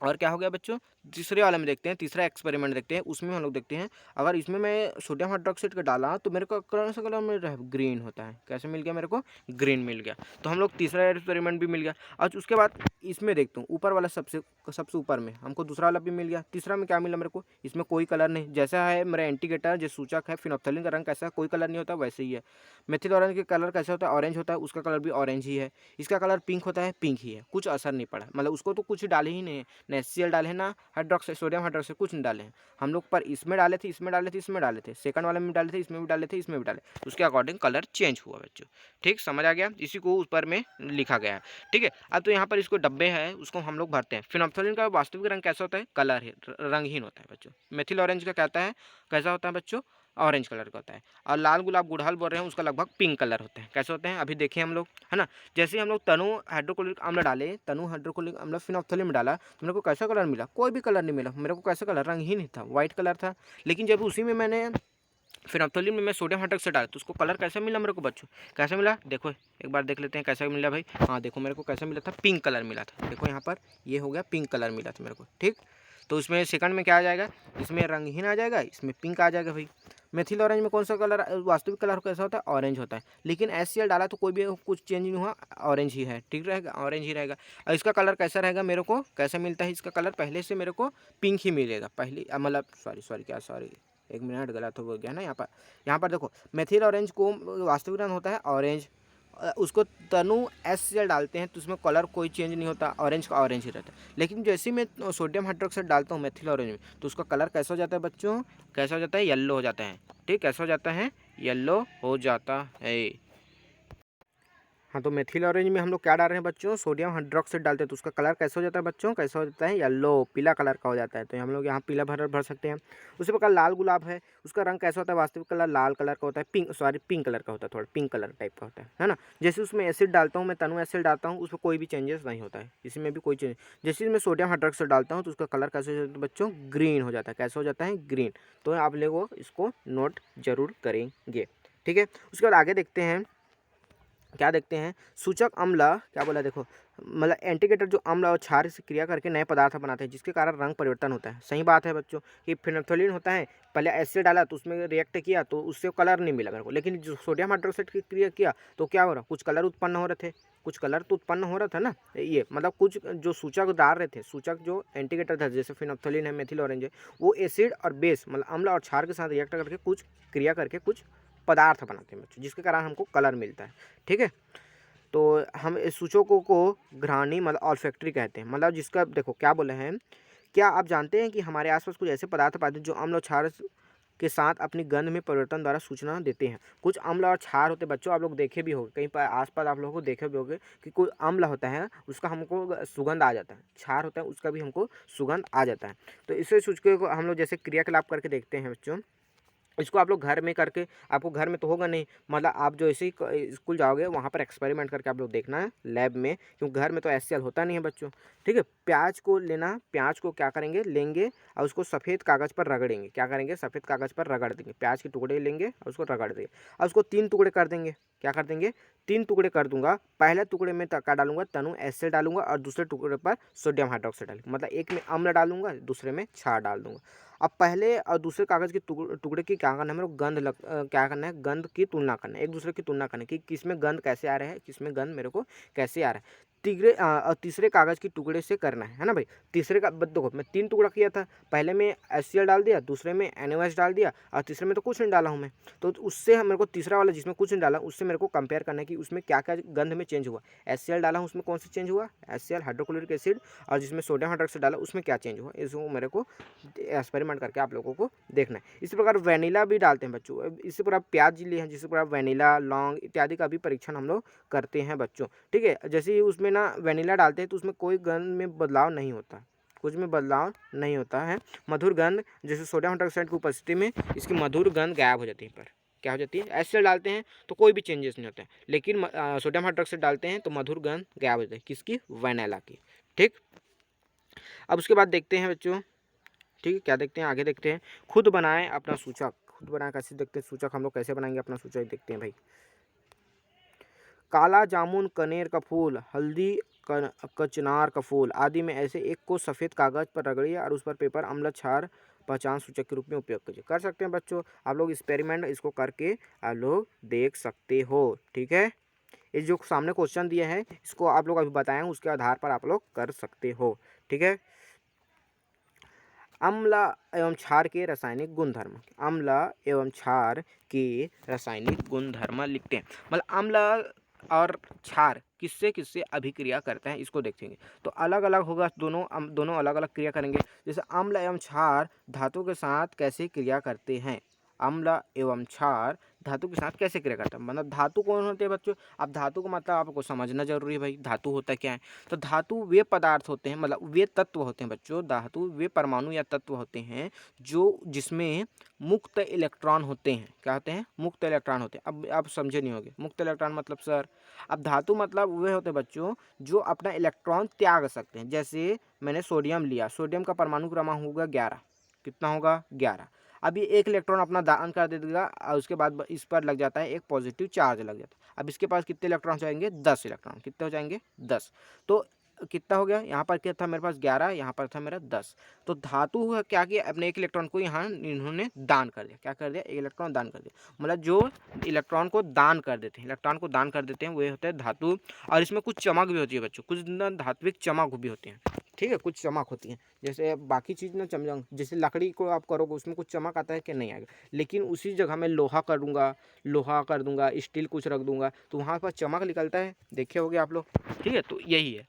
S1: क्या हो गया बच्चों, तीसरे वाले में देखते हैं, तीसरा एक्सपेरिमेंट देखते हैं, उसमें हम लोग देखते हैं, अगर इसमें मैं सोडियम हाइड्रोक्साइड का डाला तो मेरे को कौन सा कलर मिल रहा है, ग्रीन होता है। कैसे मिल गया मेरे को, ग्रीन मिल गया। तो हम लोग तीसरा एक्सपेरिमेंट भी मिल गया। और उसके बाद इसमें देखता हूँ, ऊपर वाला सबसे सबसे ऊपर में हमको दूसरा वाला भी मिल गया। तीसरा में क्या मिला मेरे को, इसमें कोई कलर नहीं, जैसा है मेरा इंडिकेटर जो सूचक है फिनोप्थोलिन का रंग कैसा, कोई कलर नहीं होता, वैसे ही है। मेथिल ऑरेंज का कलर कैसा होता है, ऑरेंज होता है, उसका कलर भी ऑरेंज ही है। इसका कलर पिंक होता है, पिंक ही है, कुछ असर नहीं पड़ा, मतलब उसको तो कुछ डाले ही नहीं है, ना HCl डाले हैं, ना हाइड्रोक्साइड सोडियम हाइड्रोक्साइड, कुछ नहीं डाले हैं हम लोग। पर इसमें डाले थे, इसमें डाले थे, इसमें डाले थे, सेकंड वाले में डाले थे, इसमें भी डाले थे, इसमें भी डाले, उसके अकॉर्डिंग कलर चेंज हुआ बच्चों। ठीक, समझ आ गया, इसी को ऊपर में लिखा गया है। ठीक है, अब तो यहाँ पर इसको डब्बे है, उसको हम लोग भरते हैं। फिनोप्थोलिन का वास्तविक रंग कैसा होता है, कलर है, रंगहीन होता है बच्चों। मेथिल ऑरेंज का कहता है, कैसा होता है बच्चों, ऑरेंज कलर का होता है। और लाल गुलाब गुड़हल बोल रहे हैं, उसका लगभग पिंक कलर होते हैं। कैसे होते हैं अभी देखें हम लोग, है ना। जैसे हम लोग तनु हाइड्रोक्लोरिक अम्ल डाले, तनु हाइड्रोक्लोरिक अम्ल फिनोप्थोलिन में डाला तो मेरे को कैसा कलर मिला, कोई भी कलर नहीं मिला मेरे को। कैसा कलर, रंग ही नहीं था, व्हाइट कलर था। लेकिन जब उसी में मैंने फिनोप्थोलिन में मैं सोडियम हाइड्रोक्साइड डाला तो उसको कलर कैसा मिला मेरे को बच्चों, कैसा मिला, देखो एक बार देख लेते हैं कैसा मिला भाई। हाँ देखो, मेरे को कैसा मिला था, पिंक कलर मिला था। देखो यहाँ पर ये हो गया, पिंक कलर मिला था मेरे को। ठीक, तो उसमें सेकंड में क्या आ जाएगा, इसमें रंगहीन आ जाएगा, इसमें पिंक आ जाएगा भाई। मेथिल ऑरेंज में कौन सा कलर, वास्तविक कलर कैसा होता है, ऑरेंज होता है। लेकिन HCl डाला तो कोई भी कुछ चेंज नहीं हुआ, ऑरेंज ही है। ठीक रहेगा, ऑरेंज ही रहेगा। और इसका कलर कैसा रहेगा, मेरे को कैसा मिलता है, इसका कलर पहले से मेरे को पिंक ही मिलेगा पहले, मतलब सॉरी एक मिनट, गलत हो गया ना। यहाँ पर देखो, मेथिल ऑरेंज को वास्तविक रंग होता है ऑरेंज, उसको तनु HCl डालते हैं तो उसमें कलर कोई चेंज नहीं होता, ऑरेंज का ऑरेंज ही रहता है। लेकिन जैसे ही मैं सोडियम हाइड्रोक्साइड डालता हूँ मेथिल ऑरेंज में तो उसका कलर कैसा हो जाता है बच्चों, कैसा हो जाता है, येलो हो जाता है। ठीक, कैसा हो जाता है, येलो हो जाता है। हाँ, तो मेथिल ऑरेंज में हम लोग क्या डाल रहे हैं बच्चों, सोडियम हाइड्रोक्साइड डालते हैं तो उसका कलर कैसा हो जाता है बच्चों, कैसा हो जाता है, येलो, पीला कलर का हो जाता है। तो हम लोग यहाँ पीला भर सकते हैं। उसी प्रकार लाल गुलाब है, उसका रंग कैसा होता है, वास्तविक कलर लाल कलर का होता है, पिंक कलर का होता है, थोड़ा पिंक कलर टाइप का होता है ना। जैसे उसमें एसिड डालता हूँ मैं, तनु एसिड डालता हूँ, उसमें कोई भी चेंजेस नहीं होता है, इसमें भी कोई चेंज। जैसे मैं सोडियम हाइड्रोक्साइड डालता हूँ तो उसका कलर कैसे हो जाता है बच्चों, ग्रीन हो जाता है। कैसा हो जाता है, ग्रीन। तो आप लोग इसको नोट जरूर करेंगे। ठीक है, उसके बाद आगे देखते हैं, क्या देखते हैं, सूचक अम्ल क्या बोला, देखो मतलब इंडिकेटर जो अम्ल और क्षार से क्रिया करके नए पदार्थ बनाते हैं जिसके कारण रंग परिवर्तन होता है। सही बात है बच्चों कि फिनोप्थोलिन होता है, पहले एसिड डाला तो उसमें रिएक्ट किया तो उससे कलर नहीं मिला मेरे को, लेकिन जो सोडियम हाइड्रोक्साइड की क्रिया किया तो क्या हो रहा, कुछ कलर उत्पन्न हो रहे थे। कुछ कलर तो उत्पन्न हो रहा था ना, ये मतलब कुछ जो सूचक डाल रहे थे, सूचक जो इंडिकेटर था, जैसे फिनोल्फ्थालीन है, मेथिल ऑरेंज है, वो एसिड और बेस मतलब अम्ल और क्षार के साथ रिएक्ट करके कुछ क्रिया करके कुछ पदार्थ बनाते हैं बच्चों, जिसके कारण हमको कलर मिलता है। ठीक है, तो हम इस सूचकों को घ्राणी मतलब ऑल्फैक्टरी कहते हैं। मतलब जिसका देखो क्या बोले हैं, क्या आप जानते हैं कि हमारे आसपास कुछ ऐसे पदार्थ पाते हैं जो अम्ल और क्षार के साथ अपनी गंध में परिवर्तन द्वारा सूचना देते हैं। कुछ अम्ल और क्षार होते बच्चों, आप लोग देखे भी होंगे कहीं पर आसपास, आप लोगों को देखे भी होंगे कि कोई अम्ल होता है उसका हमको सुगंध आ जाता है, क्षार होता है उसका भी हमको सुगंध आ जाता है। तो इसे सूचकों को हम लोग जैसे क्रियाकलाप करके देखते हैं बच्चों। इसको आप लोग घर में करके, आपको घर में तो होगा नहीं, मतलब आप जो ऐसे ही स्कूल जाओगे वहाँ पर एक्सपेरिमेंट करके आप लोग देखना है लैब में, क्योंकि घर में तो एचसीएल होता नहीं है बच्चों। ठीक है, प्याज को लेना, प्याज को क्या करेंगे, लेंगे और उसको सफ़ेद कागज़ पर रगड़ेंगे। क्या करेंगे, सफ़ेद कागज़ पर रगड़ देंगे, प्याज के टुकड़े लेंगे और उसको रगड़ देंगे और उसको 3 टुकड़े कर देंगे। क्या कर देंगे, 3 टुकड़े कर दूंगा। पहले टुकड़े में क्या डालूंगा, तनु एसिड डालूंगा और दूसरे टुकड़े पर सोडियम हाइड्रोक्साइड डालूंगा, मतलब एक में अम्ल डालूंगा दूसरे में क्षार डाल दूंगा। अब पहले और दूसरे कागज़ के टुकड़े की क्या करना है, मेरे को क्या करना है, गंध की तुलना करना है, एक दूसरे की तुलना करना है कि किसमें गंध कैसे आ रहा है, किसमें गंध मेरे को कैसे आ रहा है। तीसरे कागज़ के टुकड़े से करना है ना भाई। तीसरे का देखो मैं 3 टुकड़ा किया था, पहले में HCl डाल दिया, दूसरे में NaOH डाल दिया और तीसरे में तो कुछ नहीं डाला हूँ मैं। तो उससे मेरे को तीसरा वाला जिसमें कुछ नहीं डाला उससे मेरे को कंपेयर करना है कि उसमें क्या क्या गंध में चेंज हुआ। HCl डाला हूँ उसमें कौन सा चेंज हुआ, HCl हाइड्रोक्लोरिक एसिड, और जिसमें सोडियम हाइड्रोक्साइड डाला उसमें क्या चेंज हुआ, इसको मेरे को एक्सपेरिमेंट करके आप लोगों को देखना है। इसी प्रकार वेनिला भी डालते हैं बच्चों, इसी प्रकार प्याज लिए हैं जिस प्रकार वेनिला, लौंग इत्यादि का भी परीक्षण हम लोग करते हैं बच्चों। ठीक है, जैसे ही उसमें ना वेनिला डालते हैं तो उसमें कोई गंध में बदलाव नहीं होता, कुछ में बदलाव नहीं होता है। मधुर गंध, जैसे सोडियम हाइड्रोक्साइड की उपस्थिति में इसकी मधुर गंध गायब हो जाती है, पर क्या हो जाती है, एसिड डालते हैं तो कोई भी चेंजेस नहीं होता है, लेकिन सोडियम हाइड्रोक्साइड डालते हैं तो मधुर गंध गायब हो जाती है, किसकी, वेनिला की। ठीक, अब उसके बाद देखते हैं बच्चों, ठीक है, क्या देखते हैं, आगे देखते हैं, खुद बनाएं अपना सूचक। खुद बनाएं कैसे, देखते हैं सूचक हम लोग कैसे बनाएंगे अपना सूचक, देखते हैं भाई। काला जामुन, कनेर का फूल, हल्दी, कचनार का फूल आदि में ऐसे एक को सफ़ेद कागज़ पर रगड़िए और उस पर पेपर अम्ल क्षार पहचान सूचक के रूप में उपयोग कीजिए। कर सकते हैं बच्चों, आप लोग एक्सपेरिमेंट इसको करके आप लोग देख सकते हो। ठीक है, ये जो सामने क्वेश्चन दिए हैं इसको आप लोग अभी बताएं, उसके आधार पर आप लोग कर सकते हो। ठीक है, अम्ल एवं क्षार के रासायनिक गुणधर्म, अम्ल एवं क्षार के रासायनिक गुणधर्म लिखते हैं। मतलब अम्ल और क्षार किससे किससे अभिक्रिया करते हैं इसको देखेंगे, तो अलग अलग होगा, दोनों अलग अलग क्रिया करेंगे। जैसे अम्ल एवं क्षार धातु के साथ कैसे क्रिया करते हैं, अम्ल एवं क्षार धातु के साथ कैसे क्रिया करता है, मतलब धातु कौन होते हैं बच्चों। अब धातु का मतलब आपको समझना जरूरी है भाई, धातु होता क्या है। तो धातु वे पदार्थ होते हैं, मतलब वे तत्व होते हैं बच्चों, धातु वे परमाणु या तत्व होते हैं जो जिसमें मुक्त इलेक्ट्रॉन होते हैं। क्या होते हैं, मुक्त इलेक्ट्रॉन होते हैं। अब आप समझे नहीं होंगे मुक्त इलेक्ट्रॉन मतलब सर, अब धातु मतलब वे होते हैं बच्चों जो अपना इलेक्ट्रॉन त्याग सकते हैं। जैसे मैंने सोडियम लिया, सोडियम का परमाणु क्रमांक होगा 11, कितना होगा 11। अब ये एक इलेक्ट्रॉन अपना दान कर देगा और उसके बाद इस पर लग जाता है एक पॉजिटिव चार्ज लग जाता है। अब इसके पास कितने इलेक्ट्रॉन जाएंगे, 10 इलेक्ट्रॉन, कितने हो जाएंगे 10। तो कितना हो गया, यहाँ पर क्या था मेरे पास 11, यहाँ पर था मेरा 10। तो धातु क्या किया, अपने एक इलेक्ट्रॉन को यहाँ इन्होंने दान कर दिया। क्या कर दिया, एक इलेक्ट्रॉन दान कर दिया। मतलब जो इलेक्ट्रॉन को दान कर देते हैं, इलेक्ट्रॉन को दान कर देते हैं वे होते हैं धातु। और इसमें कुछ चमक भी होती है बच्चों, कुछ धात्विक चमक भी होती है। ठीक है, कुछ चमक होती है, जैसे बाकी चीज़ ना चमक, जैसे लकड़ी को आप करोगे उसमें कुछ चमक आता है कि नहीं आएगा, लेकिन उसी जगह मैं लोहा कर दूंगा, लोहा कर दूंगा, स्टील कुछ रख दूंगा तो वहाँ पर चमक निकलता है, देखे होगे आप लोग। ठीक है, तो यही है।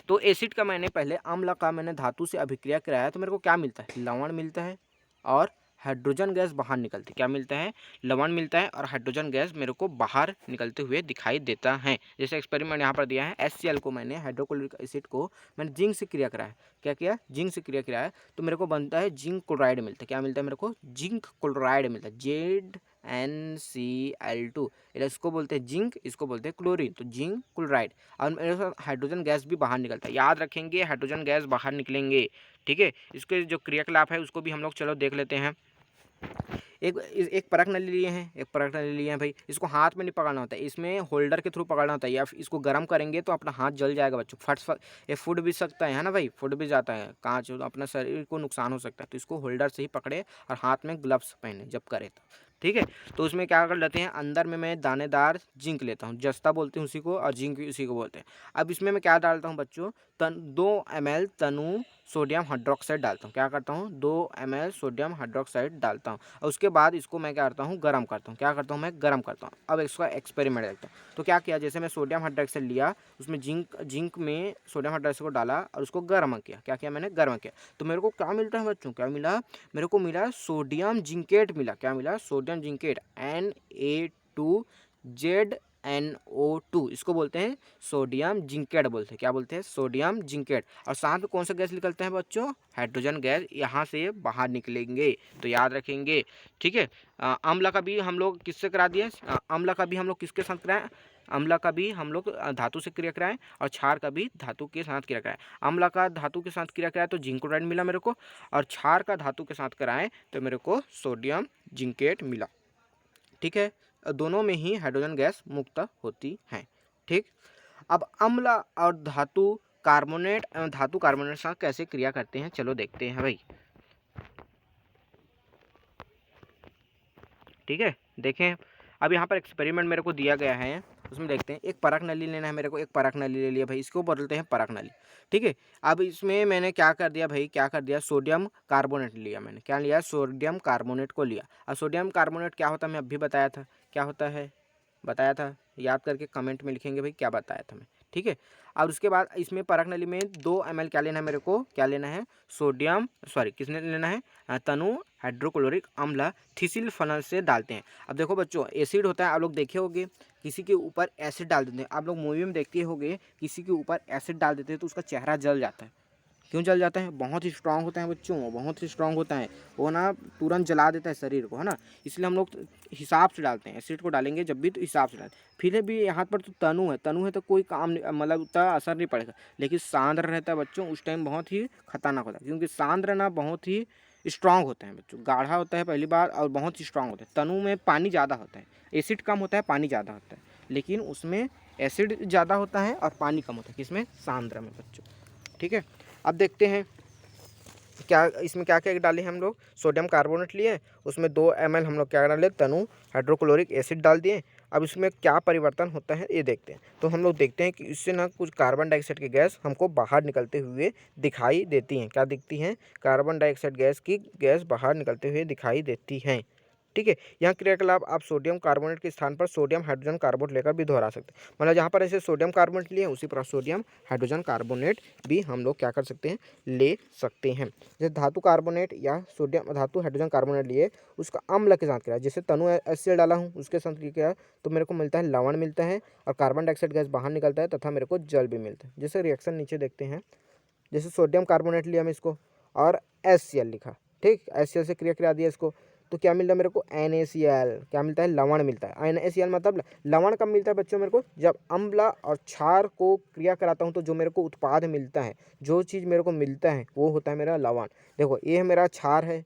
S1: तो एसिड का मैंने पहले, अम्ल का मैंने धातु से अभिक्रिया कराया तो मेरे को क्या मिलता है, लवण मिलता है और हाइड्रोजन गैस बाहर निकलती है। क्या मिलता है, लवण मिलता है और हाइड्रोजन गैस मेरे को बाहर निकलते हुए दिखाई देता है। जैसे एक्सपेरिमेंट यहाँ पर दिया है, HCl को मैंने, हाइड्रोक्लोरिक एसिड को मैंने जिंक से क्रिया कराया। क्या किया, जिंक से क्रिया कराया तो मेरे को बनता है जिंक क्लोराइड मिलता है। क्या मिलता है मेरे को, जिंक क्लोराइड मिलता है, ZnCl2। इसको बोलते हैं जिंक, इसको बोलते हैं क्लोरीन, तो जिंक क्लोराइड। और मेरे साथ हाइड्रोजन गैस भी बाहर निकलता है, याद रखेंगे हाइड्रोजन गैस बाहर निकलेंगे। ठीक है, इसके जो क्रियाकलाप है उसको भी हम लोग चलो देख लेते हैं। एक परख नली लिए हैं, एक परख नली लिए हैं भाई, इसको हाथ में नहीं पकड़ना होता है, इसमें होल्डर के थ्रू पकड़ना होता है, या इसको गर्म करेंगे तो अपना हाथ जल जाएगा बच्चों, ये फूट भी सकता है ना भाई, फूट भी जाता है, कांच अपना शरीर को नुकसान हो सकता है। तो इसको होल्डर से ही पकड़े और हाथ में ग्लव्स पहने जब करे तो। ठीक है। तो उसमें क्या कर लेते हैं, अंदर में मैं दानेदार जिंक लेता हूँ, जस्ता बोलते हैं उसी को और जिंक भी उसी को बोलते हैं। अब इसमें मैं क्या डालता हूँ बच्चों, 2 ml तनु सोडियम हाइड्रोक्साइड डालता हूँ। क्या करता हूँ, 2 ml सोडियम हाइड्रोक्साइड डालता हूँ और उसके बाद इसको मैं क्या करता हूँ, गर्म करता हूँ। क्या करता हूँ, मैं गर्म करता हूँ। अब इसका एक्सपेरिमेंट देखता हूँ। तो क्या किया, जैसे मैं सोडियम हाइड्रोक्साइड लिया, उसमें जिंक में सोडियम हाइड्रोक्साइड को डाला और उसको गर्म किया। क्या किया मैंने, गर्म किया। तो मेरे को क्या मिलता है बच्चों, क्या मिला, मेरे को मिला सोडियम जिंकेट मिला। क्या मिला, सोडियम जिंकेट, Na2ZNO2, इसको बोलते हैं सोडियम जिंकेट बोलते हैं। क्या बोलते हैं, सोडियम जिंकेट। और साथ में कौन सा गैस निकलता है बच्चों, हाइड्रोजन गैस यहाँ से बाहर निकलेंगे, तो याद रखेंगे। ठीक है। अम्ल का भी हम लोग किससे करा दिए, अम्ल का भी हम लोग किसके साथ कराएं, अम्ल का भी हम लोग धातु से क्रिया कराएं और क्षार का भी धातु के साथ क्रिया कराएं। अम्ल का धातु के साथ क्रिया कराएं तो जिंक क्लोराइड मिला मेरे को, और क्षार का धातु के साथ कराएं तो मेरे को सोडियम जिंकेट मिला। ठीक है। दोनों में ही हाइड्रोजन गैस मुक्त होती है। ठीक। अब अम्ल और धातु कार्बोनेट एवं धातु कार्बोनेट के साथ कैसे क्रिया करते हैं, चलो देखते हैं भाई। ठीक है, देखें। अब यहाँ पर एक्सपेरिमेंट मेरे को दिया गया है, उसमें देखते हैं। एक परख नली लेना है मेरे को, एक परख नली ले लिया भाई, इसको बोलते हैं परख नली। ठीक है। अब इसमें मैंने क्या कर दिया भाई, क्या कर दिया, सोडियम कार्बोनेट लिया मैंने। क्या लिया, सोडियम कार्बोनेट को लिया। अब सोडियम कार्बोनेट क्या होता है, मैं अभी बताया था, क्या होता है बताया था, याद करके कमेंट में लिखेंगे भाई क्या बताया था मैं। ठीक है। और उसके बाद इसमें परख नली में 2 ml क्या लेना है मेरे को, क्या लेना है, सोडियम, सॉरी किसने लेना है, तनु हाइड्रोक्लोरिक अम्ल थिसिल फनल से डालते हैं। अब देखो बच्चों, एसिड होता है, आप लोग देखे होंगे किसी के ऊपर एसिड डाल देते हैं, आप लोग मूवी में देखते होंगे किसी के ऊपर एसिड डाल देते हैं तो उसका चेहरा जल जाता है। क्यों जल जाता है, बहुत ही स्ट्रांग होता है बच्चों, बहुत ही स्ट्रांग होता है वो ना, तुरंत जला देता है शरीर को, है ना। इसलिए हम लोग हिसाब से डालते हैं, एसिड को डालेंगे जब भी तो हिसाब से डालते हैं। फिर भी यहाँ पर तो तनु है तो कोई काम मतलब उतना असर नहीं पड़ेगा, लेकिन सांद्र रहता है बच्चों, उस टाइम बहुत ही खतरनाक होता है, क्योंकि सांद्र ना बहुत ही स्ट्रांग होता है बच्चों, गाढ़ा होता है पहली बार और बहुत ही स्ट्रांग होता है। तनु में पानी ज़्यादा होता है, एसिड कम होता है, पानी ज़्यादा होता है, लेकिन उसमें एसिड ज़्यादा होता है और पानी कम होता है, किसमें, सांद्र में बच्चों। ठीक है। अब देखते हैं क्या इसमें क्या क्या डाले हम लोग, सोडियम कार्बोनेट लिए, उसमें 2 ml हम लोग क्या डाले, तनु हाइड्रोक्लोरिक एसिड डाल दिए। अब इसमें क्या परिवर्तन होता है ये देखते हैं। तो हम लोग देखते हैं कि इससे ना कुछ कार्बन डाइऑक्साइड की गैस हमको बाहर निकलते हुए दिखाई देती हैं। क्या दिखती हैं, कार्बन डाइऑक्साइड गैस की गैस बाहर निकलते हुए दिखाई देती हैं। ठीक है। यहाँ क्रियाकलाप आप सोडियम कार्बोनेट के स्थान पर सोडियम हाइड्रोजन कार्बोनेट लेकर भी दोहरा सकते हैं। मतलब जहाँ पर ऐसे सोडियम कार्बोनेट लिए उसी पर सोडियम हाइड्रोजन कार्बोनेट भी हम लोग क्या कर सकते हैं, ले सकते हैं। जैसे धातु कार्बोनेट या सोडियम धातु हाइड्रोजन कार्बोनेट लिए, उसका अम्ल के साथ क्या, जैसे तनु एसिड डाला हूँ उसके साथ क्या, तो मेरे को मिलता है लवण मिलता है और कार्बन डाइऑक्साइड गैस बाहर निकलता है तथा मेरे को जल भी मिलता है। जैसे रिएक्शन नीचे देखते हैं, जैसे सोडियम कार्बोनेट लिया मैं इसको और HCl लिखा, ठीक, HCl से क्रिया करा दिया इसको, तो क्या मिलता है मेरे को, NaCl, क्या मिलता है, लवण मिलता है। NaCl मतलब लवण कब मिलता है बच्चों मेरे को, जब अम्ल और क्षार को क्रिया कराता हूँ तो जो मेरे को उत्पाद मिलता है, जो चीज़ मेरे को मिलता है वो होता है मेरा लवण। देखो ये मेरा क्षार है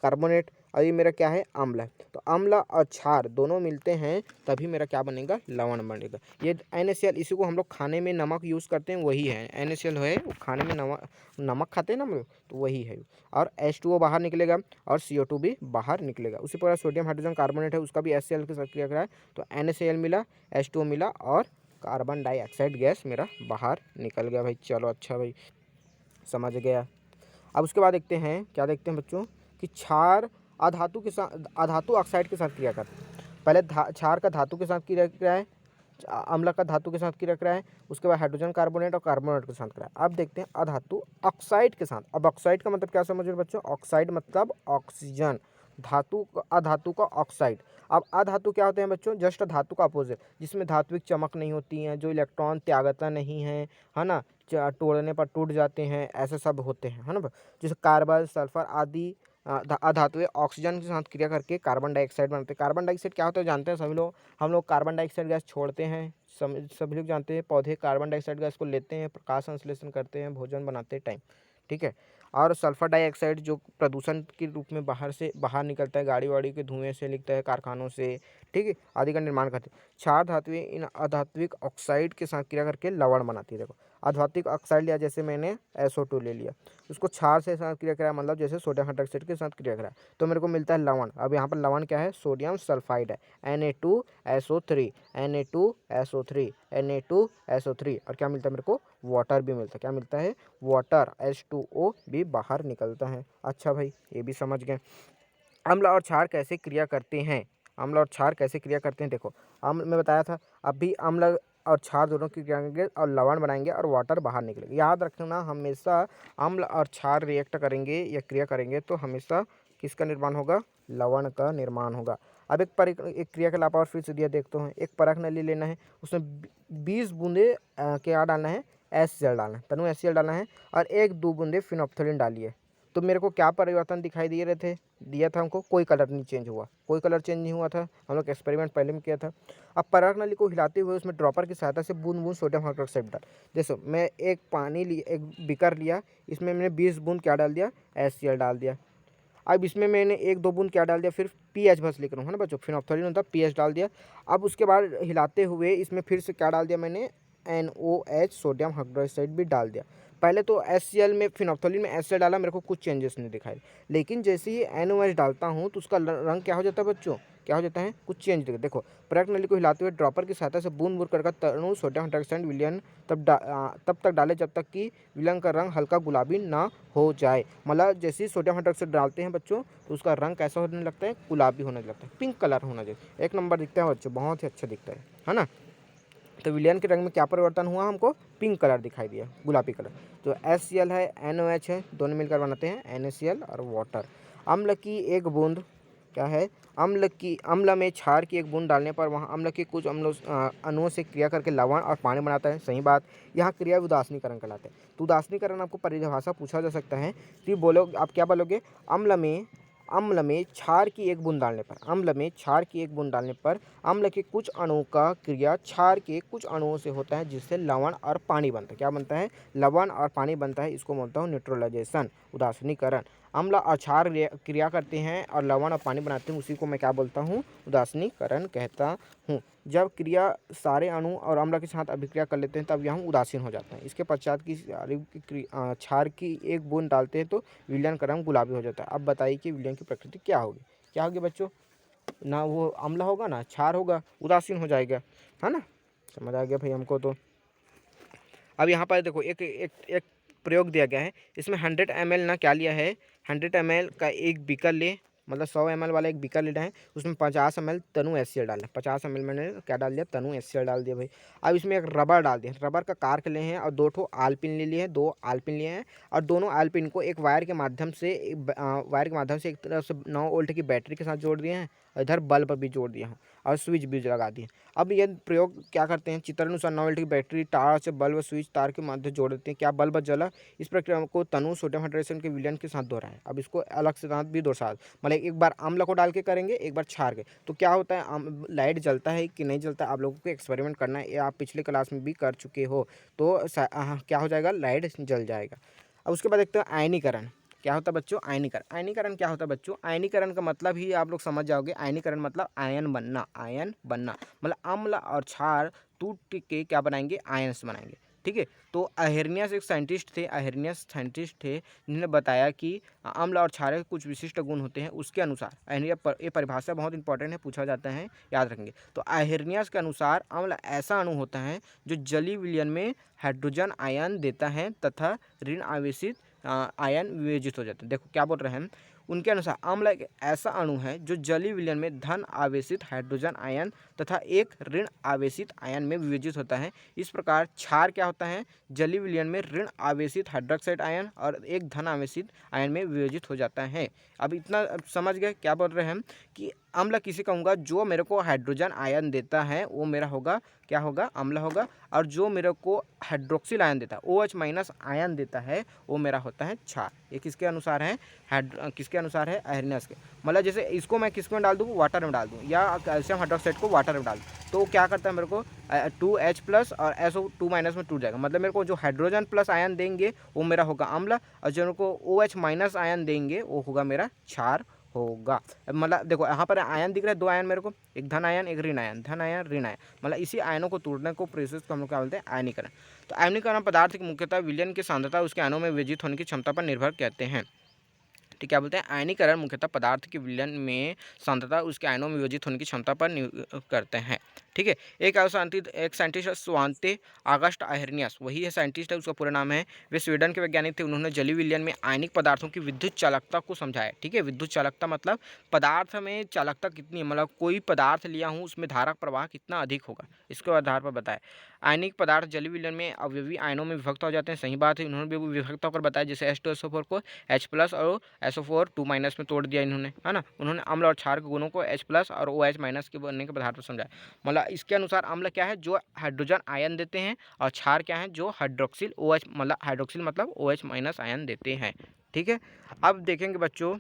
S1: कार्बोनेट और ये मेरा क्या है, अम्ल है। तो अम्ल और क्षार दोनों मिलते हैं तभी मेरा क्या बनेगा, लवण बनेगा। ये NaCl, इसी को हम लोग खाने में नमक यूज़ करते हैं, वही है NaCl है, वो खाने में नमक खाते हैं ना हम लोग, तो वही है। और H2O बाहर निकलेगा और CO2 भी बाहर निकलेगा। उसी प्रकार सोडियम हाइड्रोजन कार्बोनेट है, उसका भी HCl के साथ क्रिया करा है, तो NaCl मिला, H2O मिला और कार्बन डाइऑक्साइड गैस मेरा बाहर निकल गया भाई। चलो अच्छा भाई, समझ गया। अब उसके बाद देखते हैं, क्या देखते हैं बच्चों, कि क्षार अधातु ऑक्साइड के साथ क्रिया करते हैं। पहले क्षार का धातु के साथ क्रिया है, अम्ल का धातु के साथ क्रिया करा है, उसके बाद हाइड्रोजन कार्बोनेट और कार्बोनेट के साथ करा है। अब देखते हैं अधातु ऑक्साइड के साथ। अब ऑक्साइड का मतलब क्या समझ रहे बच्चों, ऑक्साइड मतलब ऑक्सीजन, अधातु का ऑक्साइड। अब अधातु क्या होते हैं बच्चों, जस्ट धातु का अपोजिट, जिसमें धात्विक चमक नहीं होती है, जो इलेक्ट्रॉन त्यागता नहीं है ना, तोड़ने पर टूट जाते हैं, ऐसे सब होते हैं, है ना। जैसे कार्बन, सल्फर आदि अधातुएं ऑक्सीजन के साथ क्रिया करके कार्बन डाइऑक्साइड बनाते हैं। कार्बन डाइऑक्साइड क्या होता है जानते हैं सभी लोग, हम लोग कार्बन डाइऑक्साइड गैस छोड़ते हैं, सभी लोग जानते हैं, पौधे कार्बन डाइऑक्साइड गैस को लेते हैं, प्रकाश संश्लेषण करते हैं, भोजन बनाते हैं टाइम। ठीक है। और सल्फर डाइऑक्साइड जो प्रदूषण के रूप में बाहर निकलता है, गाड़ी वाड़ी के धुएं से निकलता है, कारखानों से, ठीक है, आदि का निर्माण करते हैं। क्षार धातुएं इन अधात्विक ऑक्साइड के साथ क्रिया करके लवण बनाती है। देखो आधात्विक ऑक्साइड लिया, जैसे मैंने SO2 ले लिया, उसको क्षार से साथ क्रिया करा, मतलब जैसे सोडियम हाइड्रोक्साइड के साथ क्रिया करा, तो मेरे को मिलता है लवण। अब यहाँ पर लवण क्या है, सोडियम सल्फाइड है, Na2SO3, Na2SO3, Na2SO3, और क्या मिलता है मेरे को, वाटर भी मिलता है। क्या मिलता है, वाटर, H2O भी बाहर निकलता है। अच्छा भाई, ये भी समझ गए। अम्ल और क्षार कैसे क्रिया करते हैं, अम्ल और क्षार कैसे क्रिया करते हैं, देखो अम्ल मैं बताया था, अभी अम्ल और क्षार दोनों की क्रिया करेंगे और लवण बनाएंगे और वाटर बाहर निकलेगा। याद रखना, हमेशा अम्ल और क्षार रिएक्ट करेंगे या क्रिया करेंगे तो हमेशा किसका निर्माण होगा, लवण का निर्माण होगा। अब एक क्रियाकलाप और फिर से दिया देखते हैं। एक परख नली लेना है, उसमें 20 बूंदे क्या डालना है, HCl डालना है, तनु HCl डालना है, और 1-2 बूंदे फिनोप्थलीन डालिए। तो मेरे को क्या परिवर्तन दिखाई दे रहे थे, दिया था हमको, कोई कलर नहीं चेंज हुआ, कोई कलर चेंज नहीं हुआ था, हम लोग एक्सपेरिमेंट पहले में किया था। अब पराग नली को हिलाते हुए उसमें ड्रॉपर की सहायता से बूंद बूंद सोडियम हाइड्रोक्साइड डाल, जैसे मैं एक पानी लिया, एक बीकर लिया, इसमें मैंने 20 बूंद क्या डाल दिया, HCl डाल दिया। अब इसमें मैंने 1-2 बूंद क्या डाल दिया, फिर पीएच बस लिख रहा हूँ, है ना बच्चों, फिनोप्थलीन होता है, पीएच डाल दिया। अब उसके बाद हिलाते हुए इसमें फिर से क्या डाल दिया मैंने, NOH सोडियम हाइड्रोक्साइड भी डाल दिया। पहले तो HCl में, फिनोप्थलीन में HCl डाला, मेरे को कुछ चेंजेस नहीं दिखाई, लेकिन जैसे ही NOH डालता हूँ तो उसका रंग क्या हो जाता है बच्चों, क्या हो जाता है, कुछ चेंज दिखा। देखो, प्रयोग नली को हिलाते हुए ड्रॉपर की सहायता से बूंद बूंद कर तनु सोडियम हाइड्रोक्साइड विलयन तब तक डाले जब तक कि विलयन का रंग हल्का गुलाबी ना हो जाए। मतलब जैसे ही सोडियम हाइड्रोक्साइड डालते हैं बच्चों तो उसका रंग कैसा होने लगता है, गुलाबी होने लगता है, पिंक कलर होना चाहिए, 1 नंबर दिखता है बच्चों, बहुत ही अच्छा दिखता है ना। तो विलयन के रंग में क्या परिवर्तन हुआ, हमको पिंक कलर दिखाई दिया, गुलाबी कलर। तो HCl है, NOH है, दोनों मिलकर बनाते हैं NaCl और वाटर। अम्ल की एक बूंद क्या है, अम्ल में क्षार की एक बूंद डालने पर वहाँ अम्ल के कुछ अणुओं से क्रिया करके लवण और पानी बनाता है। सही बात, यहाँ क्रिया उदासीनीकरण कहलाते हैं। तो उदासीनीकरण आपको परिभाषा पूछा जा सकता है, तो बोलो आप क्या बोलोगे, अम्ल में क्षार की एक बूंद डालने पर, अम्ल में क्षार की एक बूंद डालने पर अम्ल के कुछ अणुओं का क्रिया क्षार के कुछ अणुओं से होता है, जिससे लवण और पानी बनता है। क्या बनता है, लवण और पानी बनता है, इसको बोलता हूँ न्यूट्रलाइजेशन, उदासीनीकरण। अम्ल और क्षार क्रिया करते हैं और लवण और पानी बनाते हैं, उसी को मैं क्या बोलता हूँ, उदासीनीकरण कहता हूँ। जब क्रिया सारे अणु और अम्ल के साथ अभिक्रिया कर लेते हैं तब यह उदासीन हो जाता है। इसके पश्चात की क्षार की एक बूंद डालते हैं तो विलयन का रंग गुलाबी हो जाता है। अब बताइए कि विलयन की प्रकृति क्या होगी, क्या होगी बच्चों, ना वो अम्ल होगा ना क्षार होगा, उदासीन हो जाएगा, है ना। समझ आ गया भाई हमको। तो अब यहाँ पर देखो एक प्रयोग दिया गया है, इसमें 100 ml ना क्या लिया है, 100 ml का एक बीकर ले, मतलब 100 ml वाला एक बीकर लेना है, उसमें 50 ml तनु HCl डालना है। 50 ml मैंने क्या डाल दिया, तनु HCl डाल दिया भाई। अब इसमें एक रबर डाल दिया, रबर का कार्क लिए हैं और 2 ठो आलपिन ले लिए हैं, 2 आलपिन लिए हैं, और दोनों आलपिन को एक वायर के माध्यम से एक तरफ से 9 वोल्ट की बैटरी के साथ जोड़ दिए हैं, और इधर बल्ब भी जोड़ दिए हैं और स्विच भी लगा दिए। अब ये प्रयोग क्या करते हैं, चित्रानुसार 9 वोल्ट की बैटरी टार्च बल्ब स्विच तार के माध्यम जोड़ देते हैं, क्या बल्ब जला। इस प्रक्रिया को तनु सोडियम हाइड्रोक्साइड के विलयन के साथ दोहराएं। अब इसको अलग से साथ भी दो, मतलब एक बार अम्ल को डाल के करेंगे, एक बार क्षार के, तो क्या होता है, लाइट जलता है कि नहीं जलता, आप लोगों को एक्सपेरिमेंट करना है, ये आप पिछले क्लास में भी कर चुके हो, तो क्या हो जाएगा, लाइट जल जाएगा। अब उसके बाद देखते हैं आयनीकरण क्या होता है बच्चों, आयनीकरण। आयनीकरण क्या होता है बच्चों, आयनीकरण का मतलब ही आप लोग समझ जाओगे। आयनीकरण मतलब आयन बनना, आयन बनना, मतलब अम्ल और क्षार टूट के क्या बनाएंगे, आयन्स बनाएंगे। ठीक है, तो अहिर्नियस एक साइंटिस्ट थे, जिन्होंने बताया कि अम्ल और क्षार के कुछ विशिष्ट गुण होते हैं, उसके अनुसार ये परिभाषा बहुत इंपॉर्टेंट है, पूछा जाता है, याद रखेंगे। तो अहिर्नियस के अनुसार अम्ल ऐसा अणु होता है जो जलीय विलयन में हाइड्रोजन आयन देता है तथा ऋण आवेशित आयन विवेजित हो जाते हैं। देखो क्या बोल रहे हैं, उनके अनुसार अम्ल एक ऐसा अणु है जो जलीय विलयन में धन आवेशित हाइड्रोजन आयन तथा एक ऋण आवेशित आयन में विवेजित होता है। इस प्रकार क्षार क्या होता है, जलीय विलयन में ऋण आवेशित हाइड्रोक्साइड आयन और एक धन आवेशित आयन में विवेजित हो जाता है। अब इतना समझ गए क्या बोल रहे हैं, कि अम्ल किसी कहूँगा जो मेरे को हाइड्रोजन आयन देता है वो मेरा होगा, क्या होगा, अम्ल होगा, और जो मेरे को हाइड्रोक्सिल आयन देता है, OH माइनस आयन देता है, वो मेरा होता है क्षार। ये किसके अनुसार है, किसके अनुसार है, अहिर्नियस के। मतलब जैसे इसको मैं किस में डाल दूँ, वाटर में डाल दूँ, या कैल्शियम हाइड्रोक्साइड को वाटर में डाल दूँ, तो क्या करता है मेरे को 2H+ और SO2- में टूट जाएगा। मतलब मेरे को जो हाइड्रोजन प्लस आयन देंगे वो मेरा होगा अम्ल, और जो मेरे को OH- आयन देंगे वो होगा मेरा क्षार होगा। मतलब देखो यहाँ पर आयन दिख रहा है, 2 आयन मेरे को, एक धन आयन एक ऋण आयन, धन आयन ऋण आयन, मतलब इसी आयनों को तोड़ने को प्रोसेस को हम लोग क्या बोलते हैं, आयनीकरण। तो आयनीकरण पदार्थ की मुख्यतः विलयन की सांद्रता उसके आयनों में विभाजित होने की क्षमता पर निर्भर कहते हैं। ठीक, क्या बोलते हैं, आयनीकरण मुख्यतः पदार्थ के विलयन में सांद्रता उसके आयनों में विभाजित होने की क्षमता पर करते हैं। ठीक है, एक साइंटिस्ट स्वांते आगस्ट आयरनियस, वही है साइंटिस्ट है, उसका पूरा नाम है, वे स्वीडन के वैज्ञानिक थे। उन्होंने जलीय विलयन में आयनिक पदार्थों की विद्युत चालकता को समझाया। ठीक है, विद्युत चालकता मतलब पदार्थ में चालकता कितनी है, मतलब कोई पदार्थ लिया हूँ उसमें धारक प्रवाह कितना अधिक होगा, इसके आधार पर बताया। आयनिक पदार्थ जलीय विलयन में अवयवी आयनों में विभक्त हो जाते हैं, सही बात है, उन्होंने भी विभक्त होकर बताया, जैसे H2SO4 को H+ और SO4 2- में तोड़ दिया इन्होंने, है ना। उन्होंने अम्ल और क्षार के गुणों को H+ और OH- के बनने के आधार पर समझाया। मतलब इसके अनुसार अम्ल क्या है, जो हाइड्रोजन आयन देते हैं, और क्षार क्या है, जो हाइड्रोक्सिल OH मतलब हाइड्रोक्सिल मतलब OH- आयन देते हैं। ठीक है, अब देखेंगे बच्चों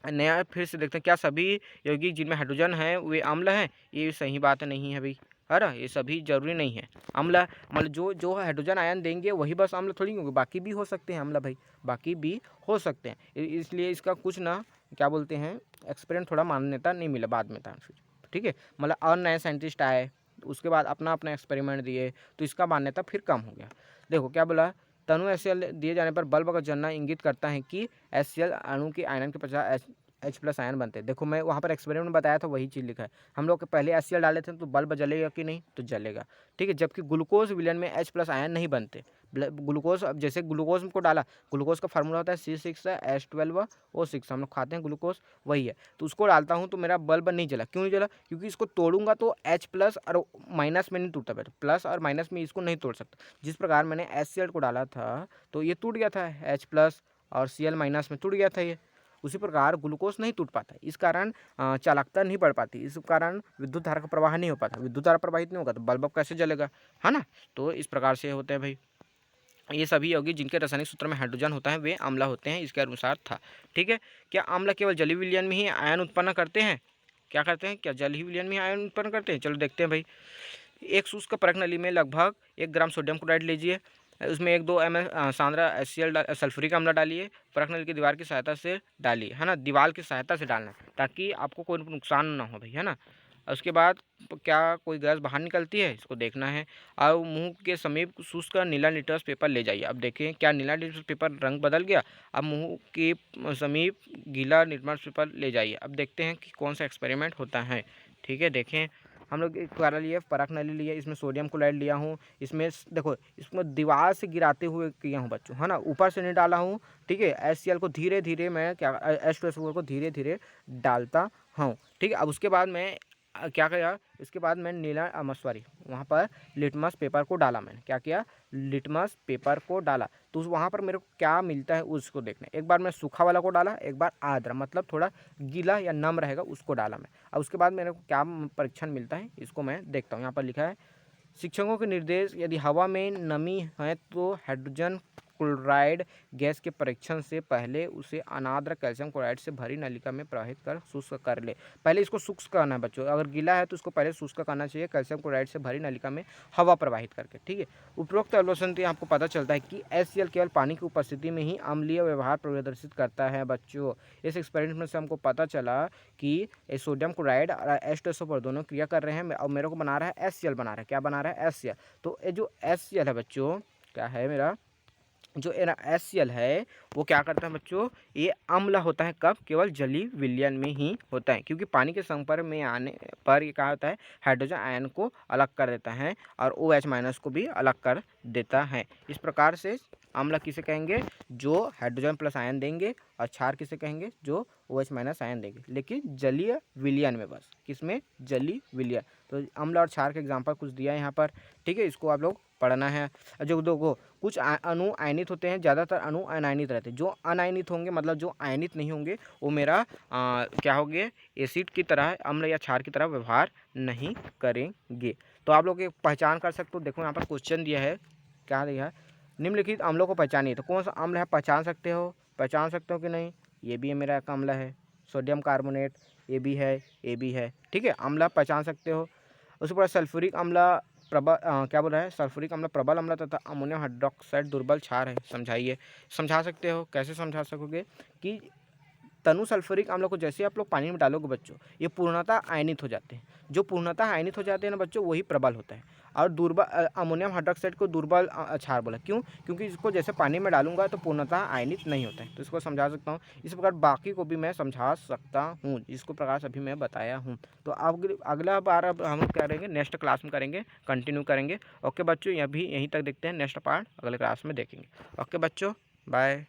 S1: नया, फिर से देखते हैं, क्या सभी यौगिक जिनमें हाइड्रोजन है वे अम्ल हैं? ये सही बात नहीं है भाई, है ना, ये सभी जरूरी नहीं है अम्ल। मतलब जो जो हाइड्रोजन आयन देंगे वही बस अम्ल थोड़ी होंगे, बाकी भी हो सकते हैं अम्ल भाई, बाकी भी हो सकते हैं। इसलिए इसका कुछ ना क्या बोलते हैं, एक्सपेरिमेंट थोड़ा मान्यता नहीं मिला, बाद में था फिर। ठीक है, मतलब और नए साइंटिस्ट आए, उसके बाद अपना अपना एक्सपेरिमेंट दिए, तो इसका मान्यता फिर कम हो गया। देखो क्या बोला, तनु HCl दिए जाने पर बल्ब का जलना इंगित करता है कि HCl अणु के आयनन के 50 H+ आयन बनते हैं। देखो मैं वहाँ पर एक्सपेरिमेंट में बताया था, वही चीज़ लिखा है। हम लोग पहले HCl डाले थे तो बल्ब जलेगा कि नहीं, तो जलेगा। ठीक है, जबकि ग्लूकोज विलयन में H+ आयन नहीं बनते। ग्लूकोज, अब जैसे ग्लूकोज को डाला, ग्लूकोज का फार्मूला होता है C6H12O6, हम लोग खाते हैं ग्लूकोज, वही है। तो उसको डालता हूँ तो मेरा बल्ब नहीं जला, क्यों नहीं जला, क्योंकि इसको तोड़ूंगा तो H+ और माइनस में नहीं टूटता, बेटा प्लस और माइनस में इसको नहीं तोड़ सकता। जिस प्रकार मैंने HCl को डाला था तो ये टूट गया था, H+ और Cl- में टूट गया था ये। उसी प्रकार ग्लूकोज नहीं टूट पाता, इस कारण चालकता नहीं बढ़ पाती, इस कारण विद्युत धारा का प्रवाह नहीं हो पाता। विद्युत धारा प्रवाहित नहीं होगा तो बल्ब कैसे जलेगा, है ना। तो इस प्रकार से होते हैं भाई। ये सभी यौगिक जिनके रासायनिक सूत्र में हाइड्रोजन होता है वे अम्ल होते हैं, इसके अनुसार था। ठीक है, क्या अम्ल केवल जलीय विलयन में ही आयन उत्पन्न करते हैं? क्या करते हैं, क्या जलीय विलयन में आयन उत्पन्न करते हैं? चलो देखते हैं भाई। एक शुष्क परख नली में लगभग 1 ग्राम सोडियम क्लोराइड लीजिए, उसमें 1-2 ml सांद्रा HCl सल्फ्यूरिक अम्ल डालिए, परख नली की दीवार की सहायता से डालिए, है ना, दीवार की सहायता से डालना है ताकि आपको कोई नुकसान ना हो भाई, है ना। उसके बाद क्या कोई गैस बाहर निकलती है, इसको देखना है। और मुंह के समीप शुष्क नीला लिटमस पेपर ले जाइए। अब देखें क्या नीला लिटमस पेपर रंग बदल गया। अब मुंह के समीप गीला लिटमस पेपर ले जाइए। अब देखते हैं कि कौन सा एक्सपेरिमेंट होता है। ठीक है, देखें हम लोग एक कार्य लिए, परख नली लिए, इसमें सोडियम क्लोराइड लिया हूँ, इसमें देखो इसमें दीवार से गिराते हुए किया हूँ बच्चों, है ना, ऊपर से नहीं डाला हूँ। ठीक है, HCl को धीरे धीरे मैं क्या H2SO4 को धीरे धीरे डालता हूँ। ठीक है, अब उसके बाद मैं क्या किया, इसके बाद मैं नीला सॉरी वहाँ पर लिटमस पेपर को डाला, मैंने क्या किया, लिटमस पेपर को डाला। तो वहाँ पर मेरे को क्या मिलता है उसको देखना। एक बार मैं सूखा वाला को डाला, एक बार आर्द्र मतलब थोड़ा गीला या नम रहेगा उसको डाला मैं। अब उसके बाद मेरे को क्या परीक्षण मिलता है इसको मैं देखता हूँ। यहाँ पर लिखा है शिक्षकों के निर्देश, यदि हवा में नमी है तो हाइड्रोजन क्लोराइड गैस के परीक्षण से पहले उसे अनाद्र कैल्शियम क्लोराइड से भरी नलिका में प्रवाहित कर शुष्क कर ले। पहले इसको शुष्क करना है बच्चों, अगर गीला है तो इसको पहले शुष्क करना चाहिए कैल्शियम क्लोराइड से भरी नलिका में हवा प्रवाहित करके। ठीक है, उपरोक्त अवलोकन से आपको पता चलता है कि HCl केवल पानी की उपस्थिति में ही अम्लीय व्यवहार प्रदर्शित करता है बच्चों। इस एक्सपेरिमेंट से हमको पता चला कि सोडियम क्लोराइड और H2SO4 दोनों क्रिया कर रहे हैं और मेरे को बना रहा है HCl बना रहा है, क्या बना रहा है, HCl। तो ये जो HCl है बच्चों, क्या है मेरा जो HCl है वो क्या करता है बच्चों, ये अम्ल होता है कब, केवल जलीय विलयन में ही होता है, क्योंकि पानी के संपर्क में आने पर ये क्या होता है, हाइड्रोजन आयन को अलग कर देता है और OH- को भी अलग कर देता है। इस प्रकार से अम्ल किसे कहेंगे, जो हाइड्रोजन प्लस आयन देंगे, और क्षार किसे कहेंगे, जो OH- आयन देंगे, लेकिन जलीय विलयन में, बस किसमें, जलीय विलयन। तो अम्ल और क्षार के एग्जाम्पल कुछ दिया है यहाँ पर। ठीक है, इसको आप लोग पढ़ना है। जो दो कुछ अणु आयनित होते हैं, ज़्यादातर अणु अनायनित रहते हैं। जो अनायनित होंगे मतलब जो आयनित नहीं होंगे वो मेरा क्या होंगे, एसिड की तरह, अम्ल या क्षार की तरह व्यवहार नहीं करेंगे। तो आप लोग पहचान कर सकते हो। देखो यहाँ पर क्वेश्चन दिया है, क्या दिया है, निम्नलिखित अम्लों को पहचानिए। तो कौन सा अम्ल है, पहचान सकते हो कि नहीं। ये भी मेरा एक अम्ल है, सोडियम कार्बोनेट, ये भी है, ये भी है। ठीक है, अम्ल पहचान सकते हो। उसके बाद सल्फ्यूरिक अम्ल क्या बोल रहा है, सल्फ्यूरिक अम्ल प्रबल अम्ल तथा अमोनियम हाइड्रोक्साइड दुर्बल क्षार है। समझाइए, समझा सकते हो, कैसे समझा सकोगे कि तनु सल्फ्यूरिक अम्ल को जैसे आप लोग पानी में डालोगे बच्चों, ये पूर्णतः आयनित हो जाते हैं। जो पूर्णतः आयनित हो जाते हैं ना बच्चों, वही प्रबल होता है। और दुर्बल अमोनियम हाइड्रॉक्साइड को दुर्बल क्षार बोला। क्यों? क्योंकि इसको जैसे पानी में डालूंगा तो पूर्णतः आयनित नहीं होता है। तो इसको समझा सकता हूँ। इस प्रकार बाकी को भी मैं समझा सकता हूँ, जिसको प्रकार से अभी मैं बताया हूँ। तो अब अगला बार अब हम क्या करेंगे, नेक्स्ट क्लास में करेंगे, कंटिन्यू करेंगे। ओके बच्चों, यहीं तक देखते हैं, नेक्स्ट पार्ट अगले क्लास में देखेंगे। ओके बच्चों, बाय।